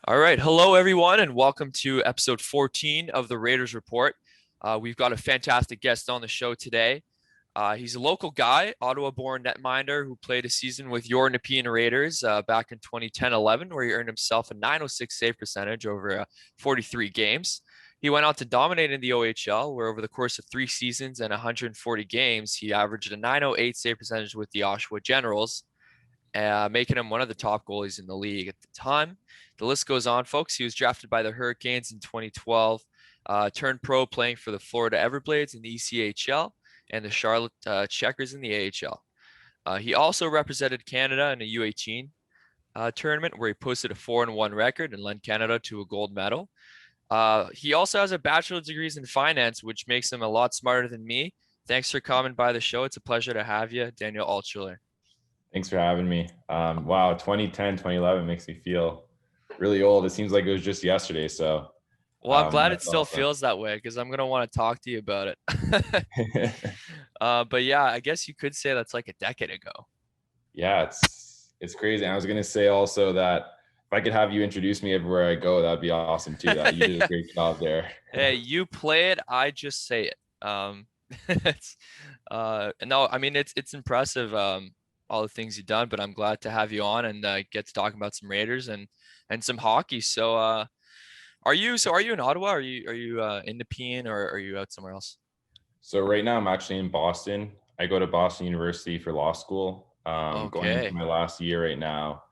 All right. Hello, everyone, and welcome to episode 14 of the Raiders Report. We've got a fantastic guest on the show today. He's a local guy, Ottawa-born netminder who played a season with your Nepean Raiders back in 2010-11, where he earned himself a 906 save percentage over 43 games. He went on to dominate in the OHL, where over the course of 3 seasons and 140 games, he averaged a 908 save percentage with the Oshawa Generals, making him one of the top goalies in the league at the time. The list goes on, folks. He was drafted by the Hurricanes in 2012, turned pro playing for the Florida Everblades in the ECHL and the Charlotte Checkers in the AHL. He also represented Canada in a U18 tournament where he posted a 4-1 record and led Canada to a gold medal. He also has a bachelor's degrees in finance, which makes him a lot smarter than me. Thanks for coming by the show. It's a pleasure to have you, Daniel Altshuller. Thanks for having me. Wow, 2010, 2011 makes me feel really old. It seems like it was just yesterday. So Well, I'm glad it that's still awesome. feels that way because I'm gonna want to talk to you about it. But yeah, I guess you could say that's like a decade ago. Yeah, it's crazy. And I was gonna say also that if I could have you introduce me everywhere I go, that'd be awesome too. That you did a great job there. Hey, you play it, I just say it. It's no, I mean it's impressive, all the things you've done, but I'm glad to have you on and get to talk about some Raiders and some hockey. So are you in Ottawa? Are you in Nepean or are you out somewhere else? So right now I'm actually in Boston. I go to Boston University for law school. Going into Okay. my last year right now,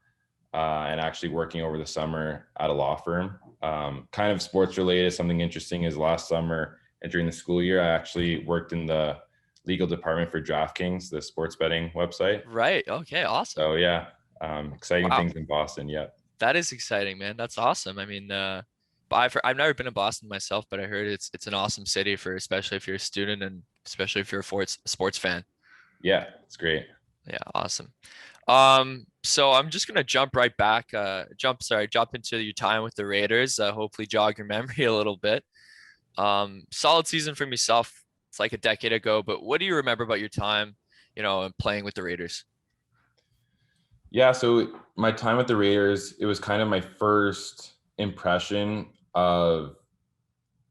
and actually working over the summer at a law firm. Kind of sports related. Something interesting is last summer and during the school year, I actually worked in the legal department for DraftKings, the sports betting website. Right. Okay, awesome. So yeah, exciting Wow. things in Boston. Yeah. That is exciting, man. That's awesome. I mean, but I've never been to Boston myself, but I heard it's an awesome city for especially if you're a student and especially if you're a sports fan. Yeah, it's great. Yeah, awesome. So I'm just gonna jump right back, jump into your time with the Raiders. Hopefully jog your memory a little bit. Solid season from yourself. It's like a decade ago, but what do you remember about your time, playing with the Raiders? Yeah, so my time with the Raiders, it was kind of my first impression of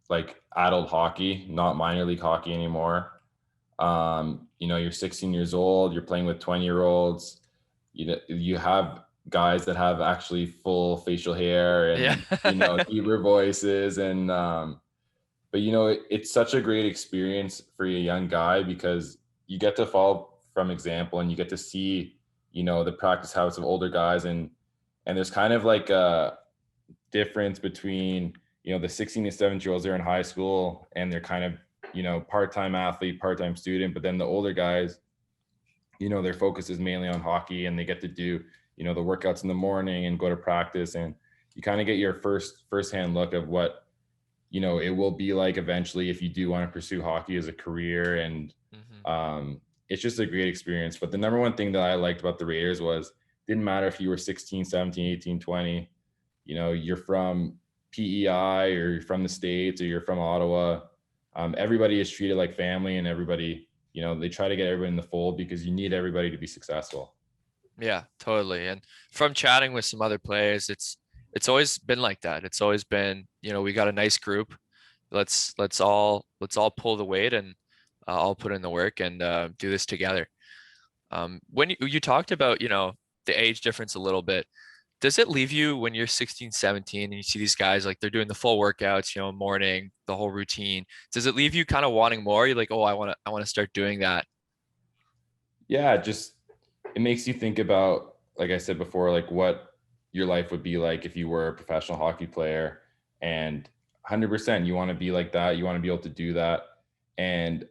like adult hockey, not minor league hockey anymore. You're 16 years old, you're playing with 20-year-olds. You have guys that have actually full facial hair Yeah. and deeper voices, and but it's such a great experience for a young guy because you get to follow from example and you get to see the practice habits of older guys, and there's kind of like a difference between the 16 to 17-year-olds they're in high school and they're kind of part-time athlete, part-time student, but then the older guys, their focus is mainly on hockey and they get to do the workouts in the morning and go to practice, and you kind of get your first-hand look of what it will be like eventually if you do want to pursue hockey as a career. And Hmm. it's just a great experience. But the number one thing that I liked about the Raiders was didn't matter if you were 16, 17, 18, 20, you're from PEI or you're from the States or you're from Ottawa. Everybody is treated like family, and everybody, they try to get everybody in the fold because you need everybody to be successful. Yeah, totally. And from chatting with some other players, it's always been like that. It's always been, we got a nice group. Let's all pull the weight and all put in the work and do this together. When you talked about, the age difference a little bit, does it leave you when you're 16, 17 and you see these guys like they're doing the full workouts, morning, the whole routine? Does it leave you kind of wanting more? You're like, oh, I want to start doing that. Yeah, just it makes you think about, like I said before, like what your life would be like if you were a professional hockey player, and 100% you want to be like that. You want to be able to do that. And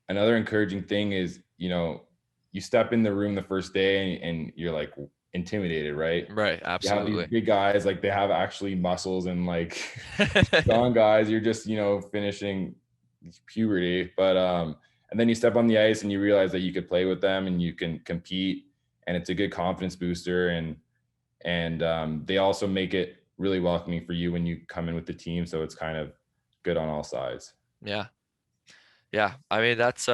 another encouraging thing is, you step in the room the first day and you're like intimidated, right? Right, You have these absolutely. big guys, like they have actually muscles and like strong guys. You're just, finishing puberty. But and then you step on the ice and you realize that you could play with them and you can compete, and it's a good confidence booster. And they also make it really welcoming for you when you come in with the team. So it's kind of good on all sides. Yeah. Yeah, I mean that's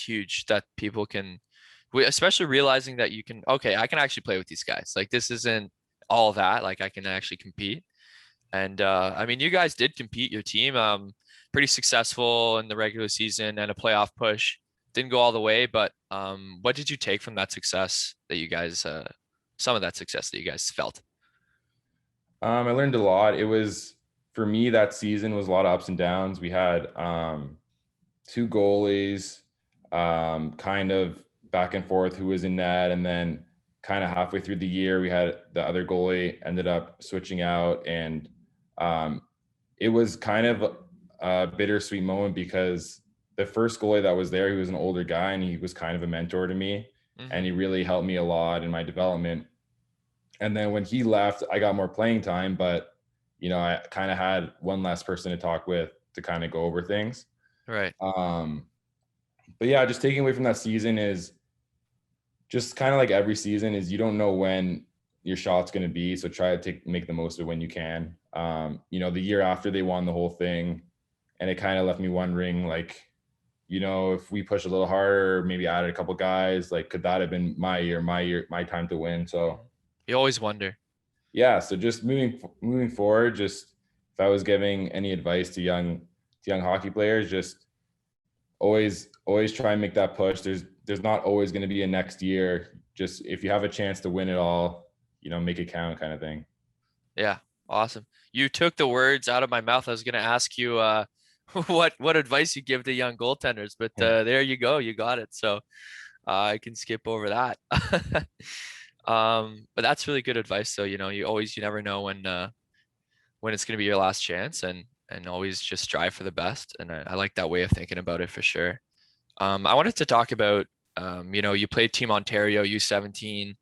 huge that people can especially realizing that you can okay, I can actually play with these guys. Like this isn't all that, like I can actually compete. And I mean, you guys did compete, your team, pretty successful in the regular season and a playoff push. Didn't go all the way, but what did you take from that success that you guys, some of that success that you guys felt? I learned a lot. It was for me that season was a lot of ups and downs. We had two goalies, kind of back and forth who was in net, and then kind of halfway through the year we had the other goalie ended up switching out, and um, it was kind of a bittersweet moment because the first goalie that was there, he was an older guy and he was kind of a mentor to me, and Hmm. he really helped me a lot in my development. And then when he left, I got more playing time, but I kind of had one less person to talk with to kind of go over things. Right. Um, but yeah, just taking away from that season is just kind of like every season is you don't know when your shot's going to be, so try to make the most of it when you can. The year after they won the whole thing, and it kind of left me wondering, like, if we push a little harder, maybe added a couple guys, like, could that have been my time to win? So Mhm. You always wonder. yeah, so just moving forward, just if I was giving any advice to young hockey players, just always try and make that push. There's not always going to be a next year. Just if you have a chance to win it all, make it count, kind of thing. Yeah. Awesome. You took the words out of my mouth. I was going to ask you, what advice you give to young goaltenders, but there you go. You got it. So I can skip over that. But that's really good advice. So, you never know when it's going to be your last chance, and always just strive for the best. And I like that way of thinking about it for sure. I wanted to talk about, you played Team Ontario U17.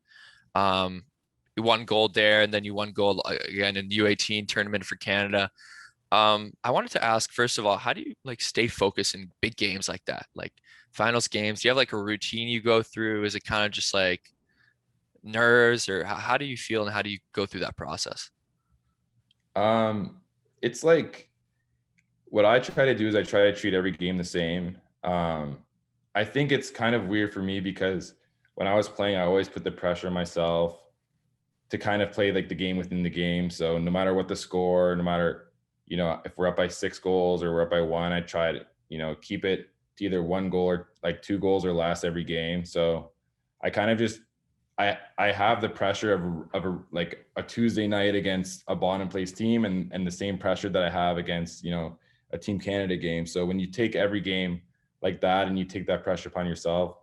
Um, you won gold there, and then you won gold again in the U18 tournament for Canada. I wanted to ask, first of all, how do you like stay focused in big games like that, like finals games? Do you have like a routine you go through? Is it kind of just like nerves, or how do you feel and how do you go through that process? Um, it's like what I try to do is I try to treat every game the same. I think it's kind of weird for me because when I was playing, I always put the pressure on myself to kind of play like the game within the game. So no matter what the score, no matter, if we're up by 6 goals or we're up by one, I try to, keep it to either one goal or like 2 goals or less every game. So I kind of just I have the pressure of a like a Tuesday night against a bottom place team, and the same pressure that I have against, a Team Canada game. So when you take every game like that and you take that pressure upon yourself,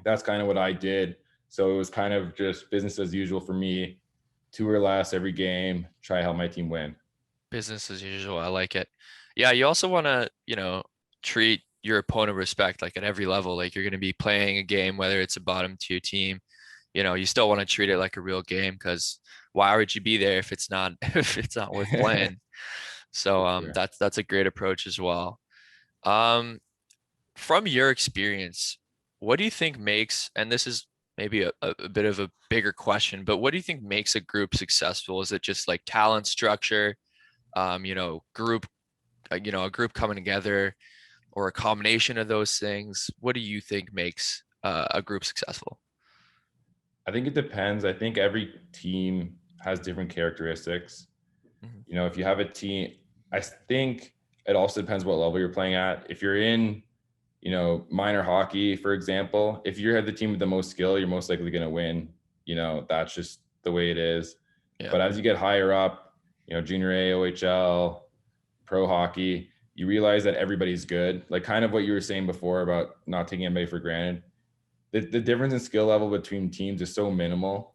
that's kind of what I did. So it was kind of just business as usual for me, two or less every game, try to help my team win. Business as usual. I like it. Yeah, you also want to, treat your opponent with respect, like at every level. Like you're going to be playing a game, whether it's a bottom tier team, you still want to treat it like a real game, because why would you be there if it's not if it's not worth playing? So For sure. that's a great approach as well. Um, from your experience, what do you think makes, and this is maybe a bit of a bigger question, but what do you think makes a group successful? Is it just like talent structure, group, a group coming together, or a combination of those things? What do you think makes a group successful? I think it depends. I think every team has different characteristics. Mhm. If you have a team, I think it also depends what level you're playing at. If you're in, minor hockey, for example, if you have the team with the most skill, you're most likely going to win. That's just the way it is. Yeah. But as you get higher up, junior A, OHL, pro hockey, you realize that everybody's good. Like kind of what you were saying before about not taking anybody for granted. The difference in skill level between teams is so minimal.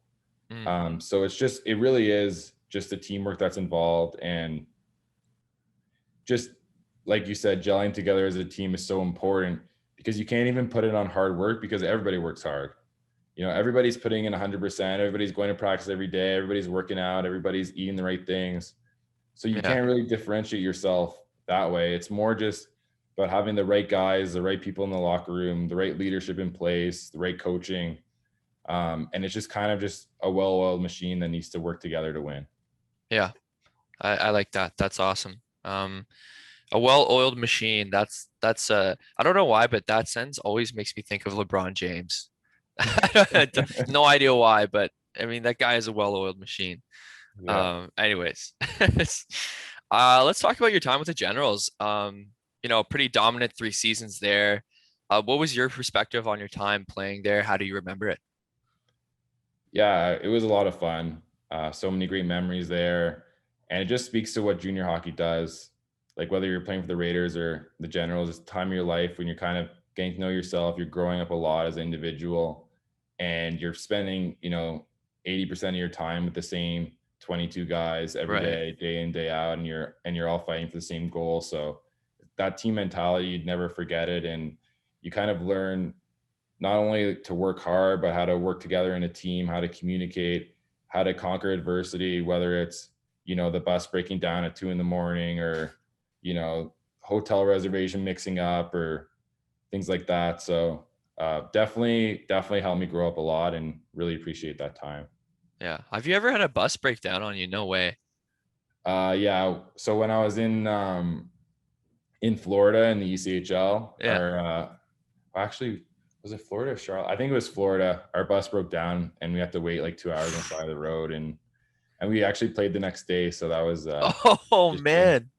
Mm. So it really is just the teamwork that's involved, and just like you said, gelling together as a team is so important because you can't even put it on hard work because everybody works hard. Everybody's putting in 100%. Everybody's going to practice every day. Everybody's working out. Everybody's eating the right things. So you Yeah. can't really differentiate yourself that way. It's more just about having the right guys, the right people in the locker room, the right leadership in place, the right coaching. And it's just kind of just a well-oiled machine that needs to work together to win. Yeah. I like that. That's awesome. A well-oiled machine. That's I don't know why, but that sentence always makes me think of LeBron James. No idea why, but I mean that guy is a well-oiled machine. Yeah. Anyways, let's talk about your time with the Generals. Pretty dominant 3 seasons there. What was your perspective on your time playing there? How do you remember it? Yeah, it was a lot of fun. So many great memories there. And it just speaks to what junior hockey does. Like whether you're playing for the Raiders or the Generals, it's a time of your life when you're kind of getting to know yourself. You're growing up a lot as an individual and you're spending, 80% of your time with the same 22 guys every Right. day in, day out, and you're all fighting for the same goal. So that team mentality, you'd never forget it. And you kind of learn not only to work hard, but how to work together in a team, how to communicate, how to conquer adversity, whether it's, the bus breaking down at 2 in the morning or, hotel reservation mixing up or things like that. So definitely helped me grow up a lot and really appreciate that time. Yeah. Have you ever had a bus breakdown on you? No way. Yeah. So when I was in Florida in the ECHL, Yeah. actually, was it Florida or Charlotte? I think it was Florida. Our bus broke down and we had to wait like 2 hours on the side of the road, and we actually played the next day. So that was Oh interesting. man.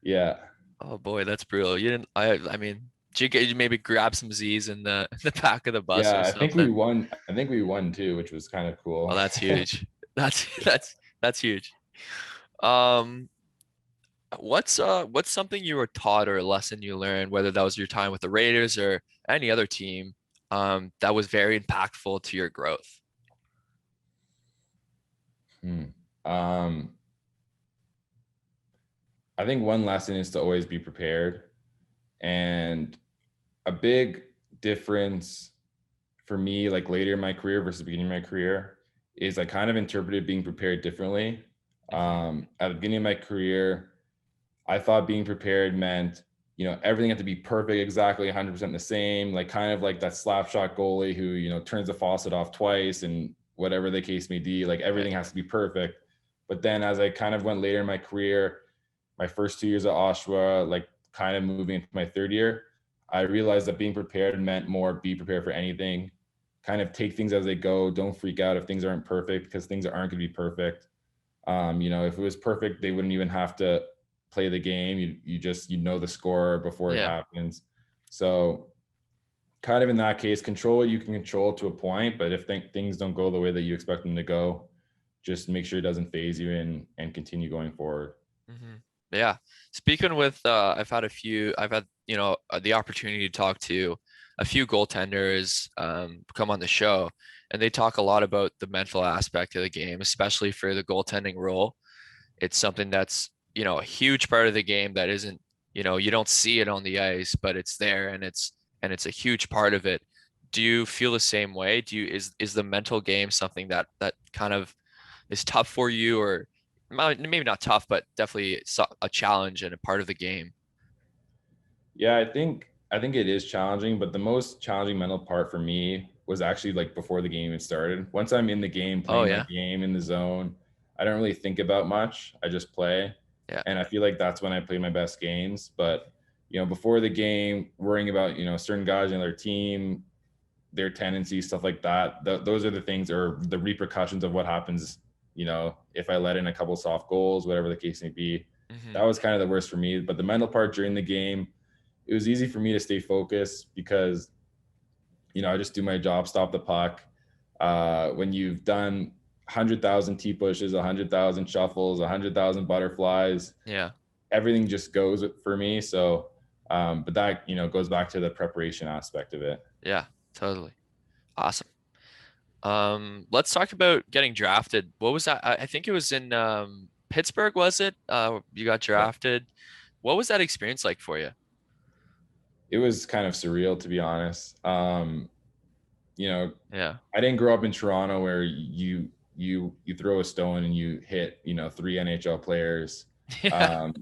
Yeah. Oh boy, that's brutal. You didn't. I mean, did you maybe grab some Z's in the in the back of the bus or Yeah. I think we something? won. I think we won too, which was kind of Oh, cool. that's huge. That's huge. Um, what's something you were taught or a lesson you learned, whether that was your time with the Raiders or any other team, that was very impactful to your growth? Hmm. Um, I think one lesson is to always be prepared. And a big difference for me, like later in my career versus the beginning of my career, is I kind of interpreted being prepared differently. Hmm. At the beginning of my career, I thought being prepared meant, everything had to be perfect, exactly 100% the same, like kind of like that slap shot goalie who, turns the faucet off twice and whatever the case may be, like everything Right. has to be perfect. But then as I kind of went later in my career, my first 2 years at Oshawa, like kind of moving into my third year, I realized that being prepared meant more be prepared for anything, kind of take things as they go. Don't freak out if things aren't perfect because things aren't going to be perfect. If it was perfect, they wouldn't even have to play the game. You know the score before it Yeah. happens. So kind of in that case, control what you can control to a point, but if things don't go the way that you expect them to go, just make sure it doesn't phase you and continue going forward. Hmm. Yeah. Speaking with, I've had, the opportunity to talk to a few goaltenders, come on the show, and they talk a lot about the mental aspect of the game, especially for the goaltending role. It's something that's, a huge part of the game that isn't, you don't see it on the ice, but it's there and it's a huge part of it. Do you feel the same way? Is the mental game something that kind of is tough for you, or maybe not tough, but definitely a challenge and a part of the game? Yeah, I think it is challenging, but the most challenging mental part for me was actually like before the game even started. Once I'm in the game, Oh playing my yeah. game in the zone, I don't really think about much. I just play. Yeah. And I feel like that's when I play my best games. But, before the game, worrying about, certain guys in their team, their tendencies, stuff like that. Those are the things or the repercussions of what happens, if I let in a couple soft goals, whatever the case may be. Hmm. That was kind of the worst for me. But the mental part during the game, it was easy for me to stay focused because I just do my job, stop the puck. When you've done 100,000 T pushes, 100,000 shuffles, 100,000 butterflies, Yeah. everything just goes for me. So, but that goes back to the preparation aspect of it. Yeah. Totally. Awesome. Let's talk about getting drafted. What was that? I think it was in Pittsburgh, was it? You got Yeah, drafted. What was that experience like for you? it was kind of surreal to be honest. You know, Yeah. I didn't grow up in Toronto where you throw a stone and you hit three NHL players. Yeah. Um,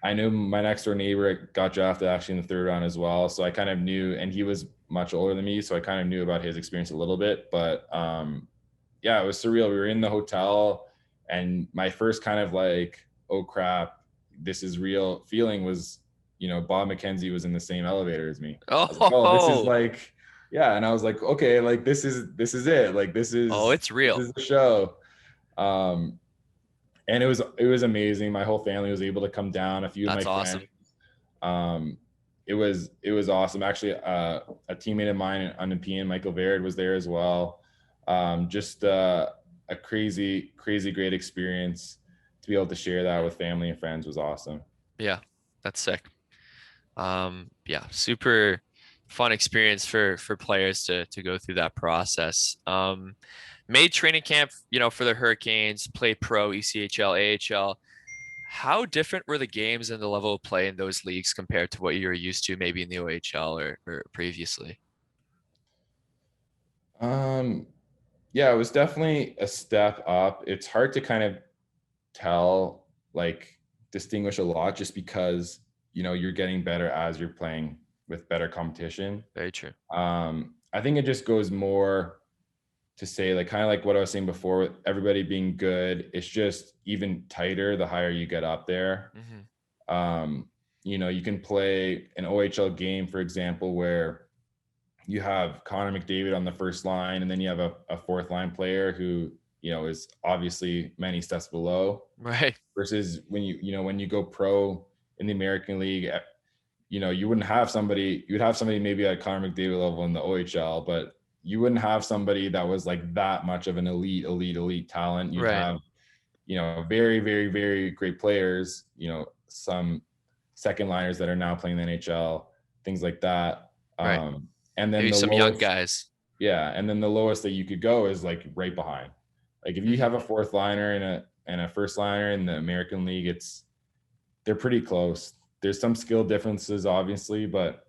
I knew my next door neighbor got drafted actually in the third round as well, so I kind of knew, and he was much older than me, so I kind of knew about his experience a little bit. But yeah, it was surreal. We were in the hotel, and my first kind of like, oh crap, this is real feeling was, Bob McKenzie was in the same elevator as me. I was like, oh, this is Oh, like, yeah, and I was like, okay, like this is it, like this oh, is it's this real. is the show. Um, And it was amazing. My whole family was able to come down. A few of my That's friends. awesome. Um, it was awesome. Actually, a teammate of mine on the PN, Michael Baird, was there as well. Just a crazy, crazy great experience to be able to share that with family and friends was awesome. Yeah, that's sick. Yeah, super fun experience for players to go through that process. Made training camp, for the Hurricanes, play pro, ECHL, AHL. How different were the games and the level of play in those leagues compared to what you were used to maybe in the OHL or previously? Um, yeah, it was definitely a step up. It's hard to kind of tell, like, distinguish a lot just because you're getting better as you're playing with better competition. Very true. I think it just goes more to say, like, kind of like what I was saying before, with everybody being good, it's just even tighter the higher you get up there. Hmm. Um, you can play an OHL game, for example, where you have Connor McDavid on the first line, and then you have a fourth line player who is obviously many steps below. Right. Versus when you go pro in the American League, you wouldn't have somebody. You'd have somebody maybe at Connor McDavid level in the OHL, but you wouldn't have somebody that was like that much of an elite talent. You'd Right. have very, very, very great players. Some second liners that are now playing the NHL, things like that. Right. And then Maybe the some young lowest, guys. yeah, and then the lowest that you could go is like right behind. Like if you Hmm. have a fourth liner and a first liner in the American League, they're pretty close. There's some skill differences, obviously, but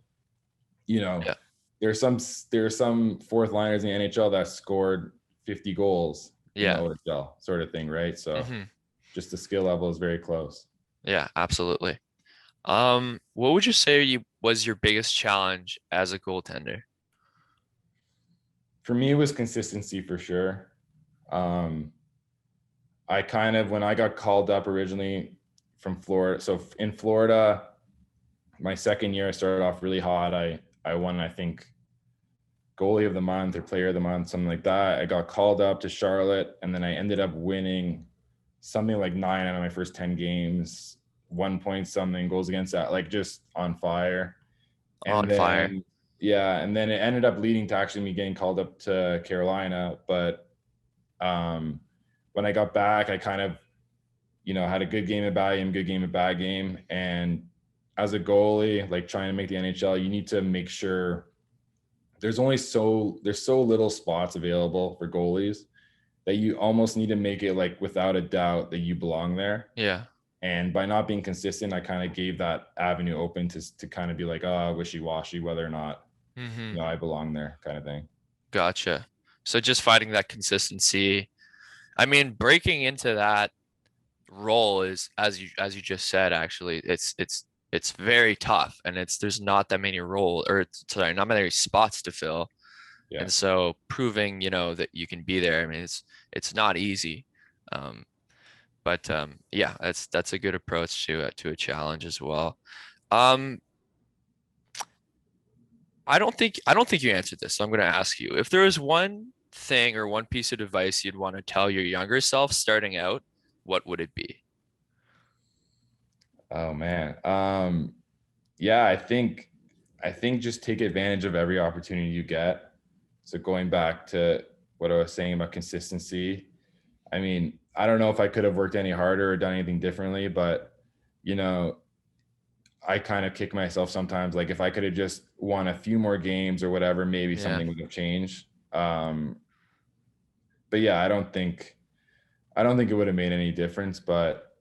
you know, Yeah. there's some fourth liners in the NHL that scored 50 goals in the Yeah. OHL, sort of thing, right? So Hmm. just the skill level is very close. Yeah, absolutely. What would you say was your biggest challenge as a goaltender? For me, it was consistency for sure. Um, I kind of, when I got called up originally from Florida, so in Florida, my second year, I started off really hot. I won, I think, goalie of the month or player of the month, something like that. I got called up to Charlotte, and then I ended up winning something like 9 out of my first 10 games, 1 point something, goals against that, like just on fire. On And fire. then, yeah, and then it ended up leading to actually me getting called up to Carolina. But um, when I got back, I kind of, had a good game, a bad game, good game, a bad game. And as a goalie, like trying to make the NHL, you need to make sure there's so little spots available for goalies that you almost need to make it like without a doubt that you belong there. Yeah. And by not being consistent, I kind of gave that avenue open to kind of be like, wishy-washy, whether or not, Hmm. I belong there, kind of thing. Gotcha. So just finding that consistency. I mean, breaking into that role is, as you just said, actually, it's very tough, and there's not that many sorry, not many spots to fill. Yeah. And so proving, that you can be there, I mean, it's not easy. Um, but yeah, that's a good approach to a challenge as well. Um, I don't think you answered this, so I'm going to ask you. If there was one thing or one piece of advice you'd want to tell your younger self starting out, what would it be? Oh man. Yeah, I think just take advantage of every opportunity you get. So going back to what I was saying about consistency, I mean, I don't know if I could have worked any harder or done anything differently, but you know, I kind of kick myself sometimes. Like if I could have just won a few more games or whatever, maybe Yeah. something would have changed. But yeah, I don't think it would have made any difference. But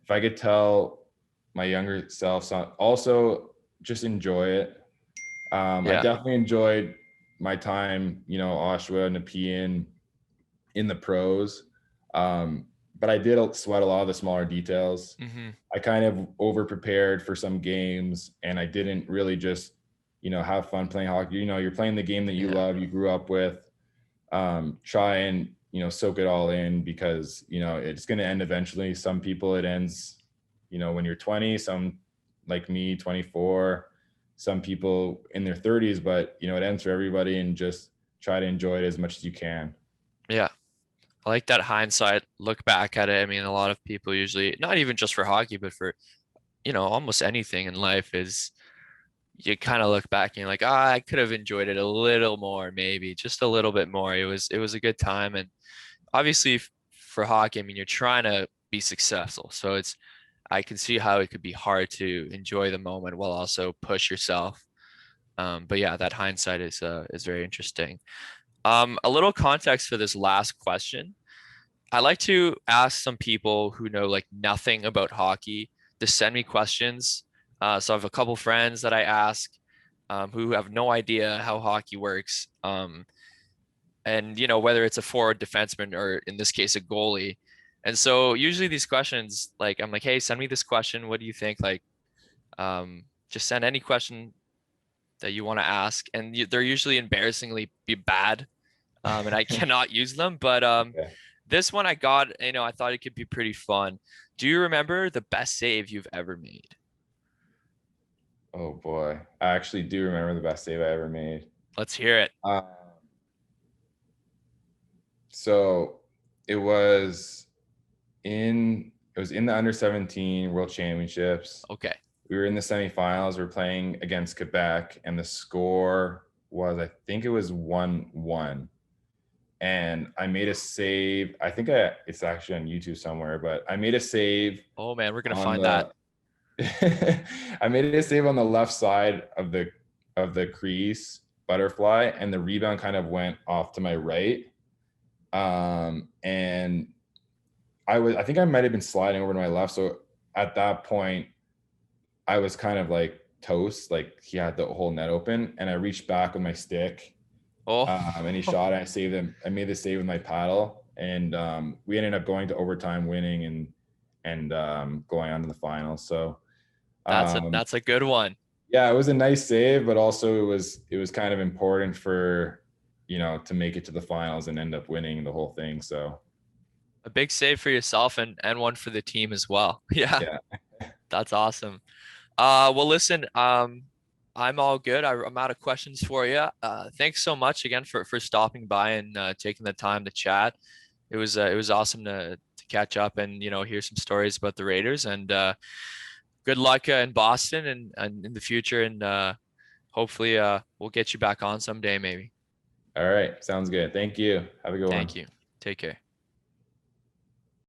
if I could tell my younger self, also just enjoy it. I Yeah. definitely enjoyed my time, Oshawa, Nepean in the pros. Um, but I did sweat a lot of the smaller details. Hmm. I kind of over prepared for some games, and I didn't really just, have fun playing hockey. You're playing the game that you Yeah. love, you grew up with. Try and soak it all in because it's going to end eventually. Some people it ends, when you're 20. Some like me, 24. Some people in their 30s, but it ends for everybody. And just try to enjoy it as much as you can. Yeah. I like that hindsight look back at it. I mean, a lot of people usually, not even just for hockey, but for, almost anything in life is you kind of look back and you're like, ah, I could have enjoyed it a little more, maybe just a little bit more. It was a good time. And obviously for hockey, I mean, you're trying to be successful. So I can see how it could be hard to enjoy the moment while also push yourself. But yeah, that hindsight is very interesting. A little context for this last question. I like to ask some people who know like nothing about hockey to send me questions. So I have a couple friends that I ask who have no idea how hockey works. And whether it's a forward defenseman or in this case a goalie. And so usually these questions, like I'm like, hey, send me this question. What do you think? Like, just send any question that you want to ask, and they're usually embarrassingly be bad, and I cannot use them. But Okay. this one I got, I thought it could be pretty fun. Do you remember the best save you've ever made? Oh boy, I actually do remember the best save I ever made. Let's hear it. Um, so it was in the under 17 World Championships. Okay. We were in the semifinals. We were playing against Quebec, and the score was, I think it was 1-1. And I made a save. It's actually on YouTube somewhere, but I made a save Oh man, we're gonna on find that. the I made a save on the left side of the crease butterfly, and the rebound kind of went off to my right. And I think I might have been sliding over to my left. So at that point, I was kind of like toast, like he had the whole net open, and I reached back with my stick, Oh, and he shot. And I saved him. I made the save with my paddle, and we ended up going to overtime, winning, and going on to the finals. So that's a um, that's a good one. yeah, it was a nice save, but also it was kind of important for to make it to the finals and end up winning the whole thing. So A big save for yourself and one for the team as well. Yeah, yeah. that's awesome. Well, listen, I'm all good. I'm out of questions for you. Thanks so much again for stopping by and taking the time to chat. It was awesome to catch up and hear some stories about the Raiders and good luck in Boston and in the future and hopefully we'll get you back on someday maybe. All right, sounds good. Thank you. Have a good one. Thank you. Take care.